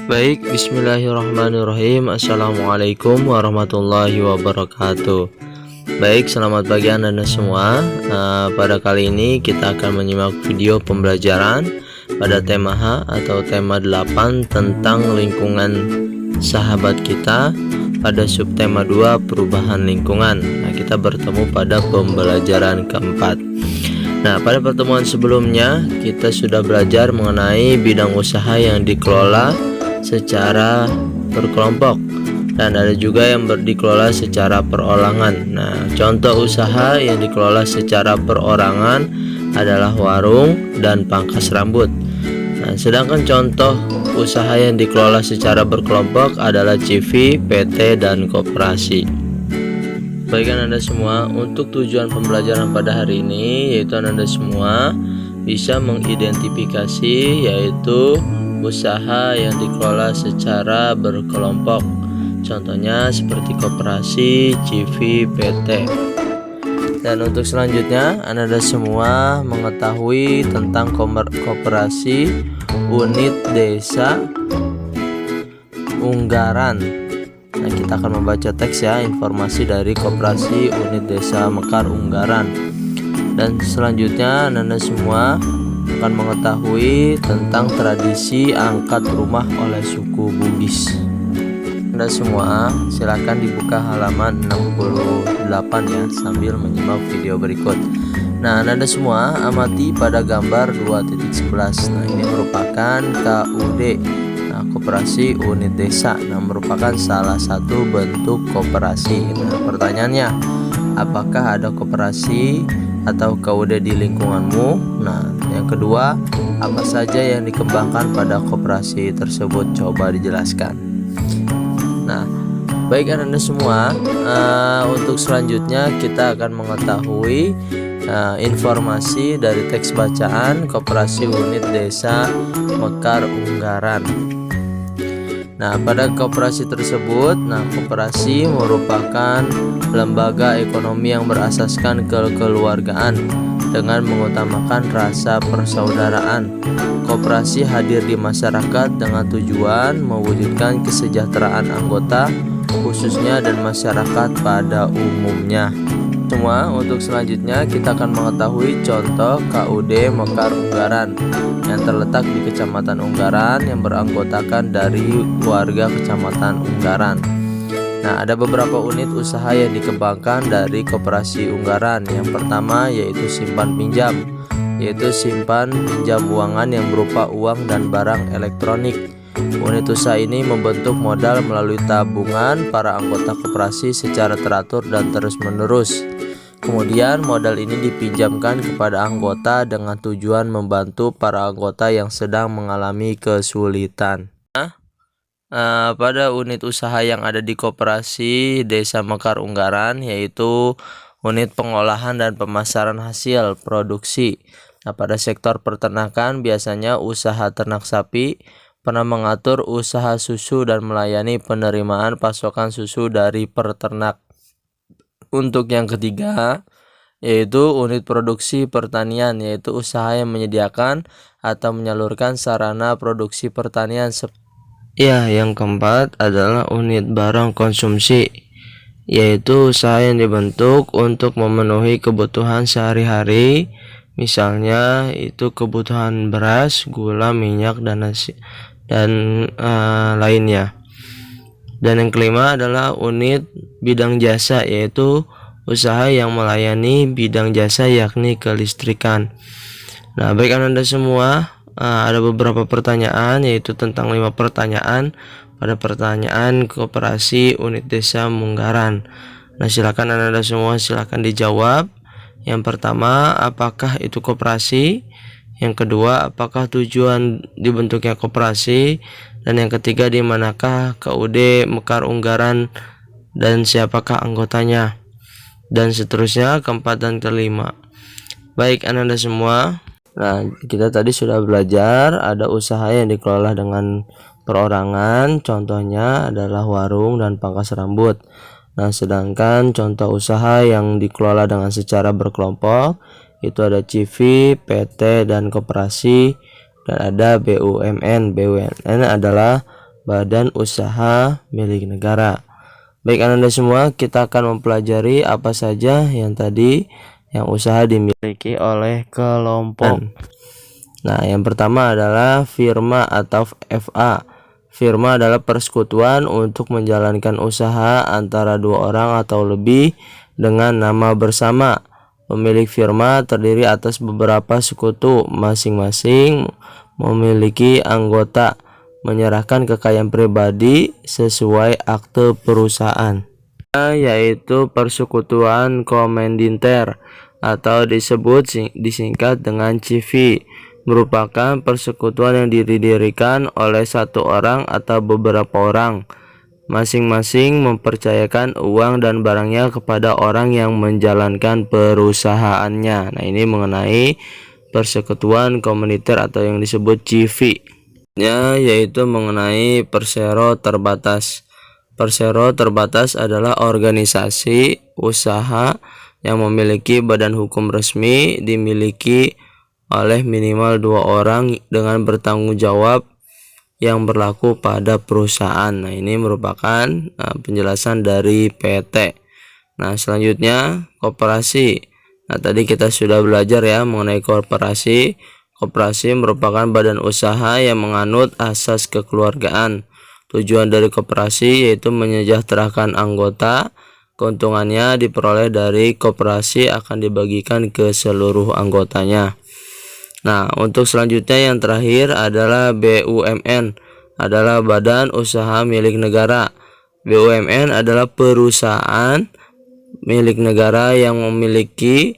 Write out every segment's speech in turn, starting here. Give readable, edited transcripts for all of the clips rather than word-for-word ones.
Baik, bismillahirrahmanirrahim. Assalamualaikum warahmatullahi wabarakatuh. Baik, selamat pagi Anda semua. Pada kali ini kita akan menyimak video pembelajaran pada tema H atau tema 8 tentang lingkungan sahabat kita pada subtema 2 perubahan lingkungan. Nah, kita bertemu pada pembelajaran keempat. Nah, pada pertemuan sebelumnya kita sudah belajar mengenai bidang usaha yang dikelola secara berkelompok dan ada juga yang dikelola secara perorangan. Nah, contoh usaha yang dikelola secara perorangan adalah warung dan pangkas rambut. Nah, sedangkan contoh usaha yang dikelola secara berkelompok adalah CV, PT, dan koperasi. Baik Anda semua, untuk tujuan pembelajaran pada hari ini yaitu Anda semua bisa mengidentifikasi yaitu usaha yang dikelola secara berkelompok. Contohnya seperti koperasi, CV, PT. Dan untuk selanjutnya Anda semua mengetahui tentang koperasi unit desa Unggaran. Nah, kita akan membaca teks ya, informasi dari koperasi unit desa Mekar Unggaran. Dan selanjutnya Anda semua akan mengetahui tentang tradisi angkat rumah oleh suku Bugis. Anda semua silakan dibuka halaman 68 ya sambil menyimak video berikut. Nah, Anda semua amati pada gambar 2.11. Nah, ini merupakan KUD. Nah, koperasi unit desa. Nah, merupakan salah satu bentuk koperasi. Nah, pertanyaannya, apakah ada koperasi atau KUD di lingkunganmu? Nah, yang kedua, apa saja yang dikembangkan pada koperasi tersebut? Coba dijelaskan. Nah, baik Anda semua, untuk selanjutnya kita akan mengetahui informasi dari teks bacaan koperasi unit desa Mekar Unggaran. Nah, pada koperasi tersebut, koperasi merupakan lembaga ekonomi yang berasaskan kekeluargaan dengan mengutamakan rasa persaudaraan. Koperasi hadir di masyarakat dengan tujuan mewujudkan kesejahteraan anggota khususnya dan masyarakat pada umumnya. Semua, untuk selanjutnya kita akan mengetahui contoh KUD Mekar Unggaran yang terletak di Kecamatan Unggaran yang beranggotakan dari warga Kecamatan Unggaran. Nah, ada beberapa unit usaha yang dikembangkan dari koperasi Unggaran. Yang pertama yaitu simpan pinjam, yaitu simpan pinjam uangan yang berupa uang dan barang elektronik. Unit usaha ini membentuk modal melalui tabungan para anggota koperasi secara teratur dan terus-menerus. Kemudian modal ini dipinjamkan kepada anggota dengan tujuan membantu para anggota yang sedang mengalami kesulitan. Pada unit usaha yang ada di koperasi Desa Mekar Unggaran yaitu unit pengolahan dan pemasaran hasil produksi. Nah, pada sektor peternakan biasanya usaha ternak sapi pernah mengatur usaha susu dan melayani penerimaan pasokan susu dari peternak. Untuk yang ketiga yaitu unit produksi pertanian, yaitu usaha yang menyediakan atau menyalurkan sarana produksi pertanian. Ya, yang keempat adalah unit barang konsumsi, yaitu usaha yang dibentuk untuk memenuhi kebutuhan sehari-hari. Misalnya itu kebutuhan beras, gula, minyak, dan nasi dan lainnya. Dan yang kelima adalah unit bidang jasa, yaitu usaha yang melayani bidang jasa yakni kelistrikan. Nah, baik Anda semua, ada beberapa pertanyaan yaitu tentang 5 pertanyaan pada pertanyaan koperasi unit desa Unggaran. Nah, silakan Anda semua silakan dijawab. Yang pertama, apakah itu koperasi? Yang kedua, apakah tujuan dibentuknya koperasi? Dan yang ketiga, di manakah KUD Mekar Unggaran dan siapakah anggotanya? Dan seterusnya, keempat dan kelima. Baik Anda semua, nah kita tadi sudah belajar ada usaha yang dikelola dengan perorangan, contohnya adalah warung dan pangkas rambut. Nah, sedangkan contoh usaha yang dikelola dengan secara berkelompok itu ada CV, PT, dan koperasi, dan ada BUMN. BUMN adalah badan usaha milik negara. Baik Ananda semua, kita akan mempelajari apa saja yang tadi yang usaha dimiliki oleh kelompok. Nah, yang pertama adalah firma atau FA. Firma adalah persekutuan untuk menjalankan usaha antara dua orang atau lebih dengan nama bersama. Pemilik firma terdiri atas beberapa sekutu, masing-masing memiliki anggota, menyerahkan kekayaan pribadi sesuai akte perusahaan, yaitu persekutuan komandinter atau disingkat dengan CV, merupakan persekutuan yang didirikan oleh satu orang atau beberapa orang, masing-masing mempercayakan uang dan barangnya kepada orang yang menjalankan perusahaannya. Nah, ini mengenai persekutuan komuniter atau yang disebut CV, yaitu mengenai persero terbatas. Persero terbatas adalah organisasi usaha yang memiliki badan hukum resmi, dimiliki oleh minimal 2 orang dengan bertanggung jawab yang berlaku pada perusahaan. Nah, ini merupakan penjelasan dari PT. Nah, selanjutnya koperasi. Nah, tadi kita sudah belajar ya mengenai koperasi. Koperasi merupakan badan usaha yang menganut asas kekeluargaan. Tujuan dari koperasi yaitu menyejahterakan anggota. Keuntungannya diperoleh dari koperasi akan dibagikan ke seluruh anggotanya. Nah, untuk selanjutnya yang terakhir adalah BUMN, adalah badan usaha milik negara. BUMN adalah perusahaan milik negara yang dimiliki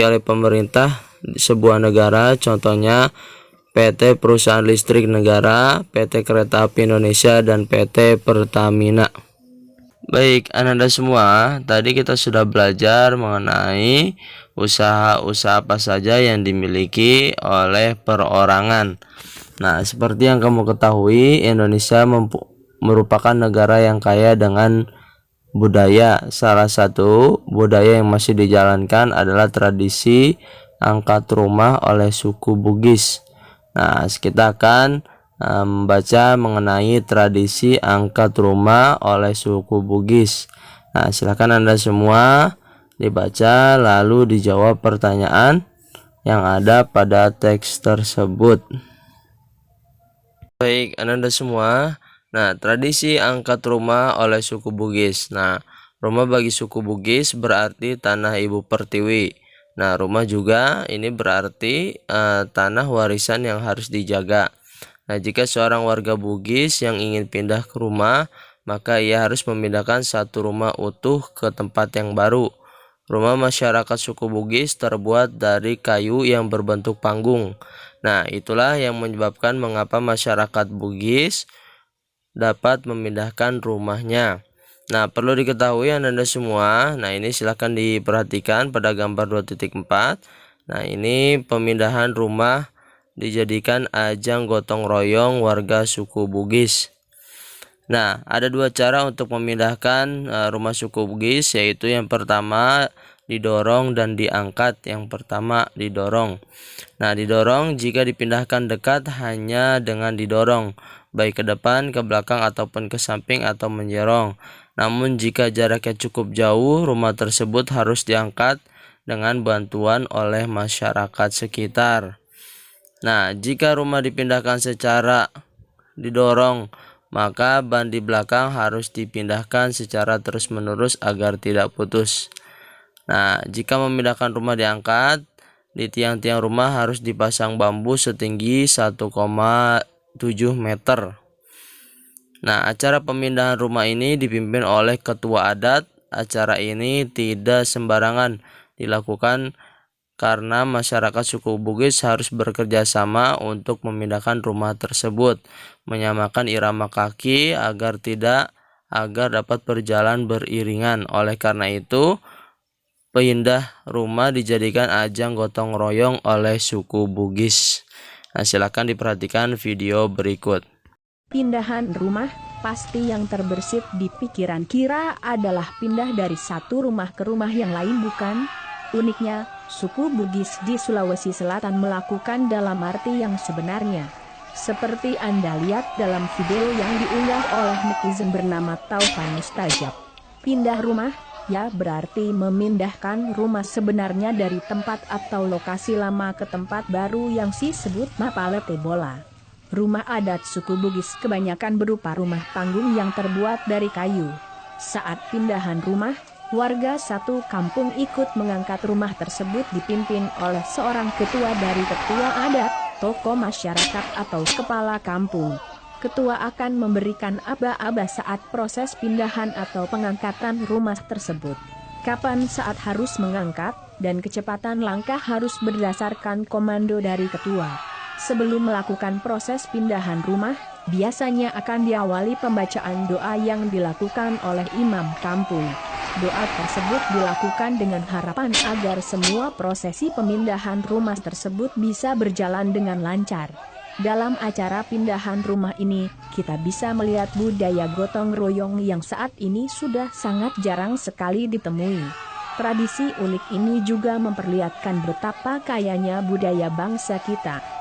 oleh pemerintah sebuah negara, contohnya PT Perusahaan Listrik Negara, PT Kereta Api Indonesia, dan PT Pertamina. Baik Ananda semua, tadi kita sudah belajar mengenai usaha-usaha apa saja yang dimiliki oleh perorangan. Nah, seperti yang kamu ketahui, Indonesia merupakan negara yang kaya dengan budaya. Salah satu budaya yang masih dijalankan adalah tradisi angkat rumah oleh suku Bugis. Nah, kita akan membaca mengenai tradisi angkat rumah oleh suku Bugis. Nah, silakan Anda semua dibaca lalu dijawab pertanyaan yang ada pada teks tersebut. Baik Anda semua, nah, tradisi angkat rumah oleh suku Bugis. Nah, rumah bagi suku Bugis berarti tanah ibu pertiwi. Nah, rumah juga ini berarti tanah warisan yang harus dijaga. Nah, jika seorang warga Bugis yang ingin pindah ke rumah, maka ia harus memindahkan satu rumah utuh ke tempat yang baru. Rumah masyarakat suku Bugis terbuat dari kayu yang berbentuk panggung. Nah, itulah yang menyebabkan mengapa masyarakat Bugis dapat memindahkan rumahnya. Nah, perlu diketahui Anda semua. Nah, ini silahkan diperhatikan pada gambar 2.4. Nah, ini pemindahan rumah dijadikan ajang gotong royong warga suku Bugis. Nah, ada dua cara untuk memindahkan rumah suku Bugis, yaitu yang pertama didorong dan diangkat. Yang pertama didorong. Nah, didorong jika dipindahkan dekat hanya dengan didorong, baik ke depan, ke belakang, ataupun ke samping atau menjerong. Namun jika jaraknya cukup jauh, rumah tersebut harus diangkat dengan bantuan oleh masyarakat sekitar. Nah, jika rumah dipindahkan secara didorong, maka ban di belakang harus dipindahkan secara terus-menerus agar tidak putus. Nah, jika memindahkan rumah diangkat, di tiang-tiang rumah harus dipasang bambu setinggi 1,7 meter. Nah, acara pemindahan rumah ini dipimpin oleh ketua adat. Acara ini tidak sembarangan dilakukan karena masyarakat suku Bugis harus bekerja sama untuk memindahkan rumah tersebut, menyamakan irama kaki agar dapat berjalan beriringan. Oleh karena itu, pindah rumah dijadikan ajang gotong royong oleh suku Bugis. Nah, silakan diperhatikan video berikut. Pindahan rumah pasti yang terbersit di pikiran kira adalah pindah dari satu rumah ke rumah yang lain, bukan? Uniknya, suku Bugis di Sulawesi Selatan melakukan dalam arti yang sebenarnya. Seperti Anda lihat dalam video yang diunggah oleh netizen bernama Taufan Mustajab. Pindah rumah, ya berarti memindahkan rumah sebenarnya dari tempat atau lokasi lama ke tempat baru yang disebut Mapalete Bola. Rumah adat suku Bugis kebanyakan berupa rumah panggung yang terbuat dari kayu. Saat pindahan rumah, warga satu kampung ikut mengangkat rumah tersebut dipimpin oleh seorang ketua dari ketua adat, tokoh masyarakat atau kepala kampung. Ketua akan memberikan aba-aba saat proses pindahan atau pengangkatan rumah tersebut. Kapan saat harus mengangkat, dan kecepatan langkah harus berdasarkan komando dari ketua. Sebelum melakukan proses pindahan rumah, biasanya akan diawali pembacaan doa yang dilakukan oleh imam kampung. Doa tersebut dilakukan dengan harapan agar semua prosesi pemindahan rumah tersebut bisa berjalan dengan lancar. Dalam acara pindahan rumah ini, kita bisa melihat budaya gotong royong yang saat ini sudah sangat jarang sekali ditemui. Tradisi unik ini juga memperlihatkan betapa kayanya budaya bangsa kita.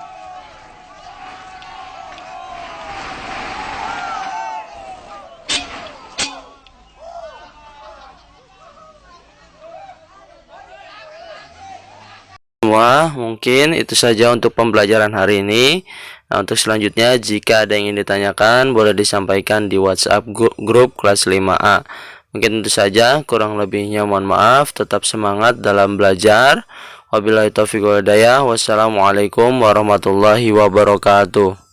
Semua, mungkin itu saja untuk pembelajaran hari ini. Nah, untuk selanjutnya jika ada yang ingin ditanyakan boleh disampaikan di WhatsApp grup kelas 5A. Mungkin itu saja, kurang lebihnya mohon maaf. Tetap semangat dalam belajar. Wabillahi taufiq wal hidayah. Wassalamualaikum warahmatullahi wabarakatuh.